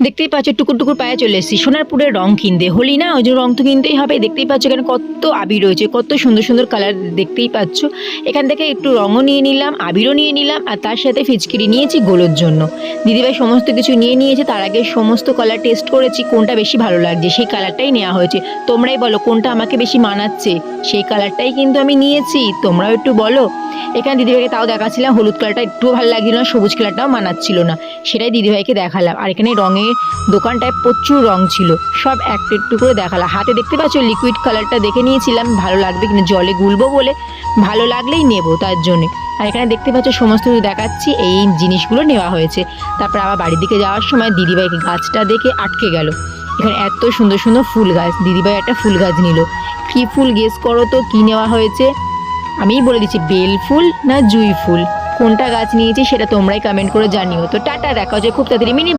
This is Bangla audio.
দেখতেই পাচ্ছ টুকুর টুকুর পায়ে চলে এসেছি সোনারপুরের রং কিনতে। হোলি না, ওই জন্য রং তো কিনতেই হবে। দেখতেই পাচ্ছ এখানে কত আবির রয়েছে, কত সুন্দর সুন্দর কালার দেখতেই পাচ্ছ। এখান থেকে একটু রঙও নিয়ে নিলাম, আবিরও নিয়ে নিলাম, আর তার সাথে ফিচকিরি নিয়েছি গোলোর জন্য। দিদিভাই সমস্ত কিছু নিয়ে নিয়েছে। তার আগে সমস্ত কালার টেস্ট করেছি, কোনটা বেশি ভালো লাগছে সেই কালারটাই নেওয়া হয়েছে। তোমরাই বলো কোনটা আমাকে বেশি মানাচ্ছে, সেই কালারটাই কিন্তু আমি নিয়েছি। তোমরাও একটু বলো। এখানে দিদিভাইকে তাও দেখাচ্ছিলাম, হলুদ কালারটা একটুও ভালো লাগছিল না, সবুজ কালারটাও মানাচ্ছিল না, সেটাই দিদিভাইকে দেখালাম। আর এখানে রঙের দোকানটায় প্রচুর রং ছিল, সব একটু একটু করে দেখালাম। হাতে দেখতে পাচ্ছ লিকুইড কালারটা দেখে নিয়েছিলাম ভালো লাগবে কিনা, জলে গুলবো বলে, ভালো লাগলেই নেবো তার জন্যে। আর এখানে দেখতে পাচ্ছ সমস্ত কিছু দেখাচ্ছি, এই জিনিসগুলো নেওয়া হয়েছে। তারপর আবার বাড়ির দিকে যাওয়ার সময় দিদিভাইকে গাছটা দেখে আটকে গেল। এখানে এত সুন্দর সুন্দর ফুল গাছ, দিদিভাই একটা ফুল গাছ নিল। কী ফুল গেস করো তো, কী নেওয়া হয়েছে? আমিই বলে দিচ্ছি, বেল ফুল না জুঁই ফুল। কোনটা গাছ নিয়েছি সেটা তোমরাই কমেন্ট করে জানিও। তো টাটা, দেখা হচ্ছে খুব তাড়াতাড়ি মিনি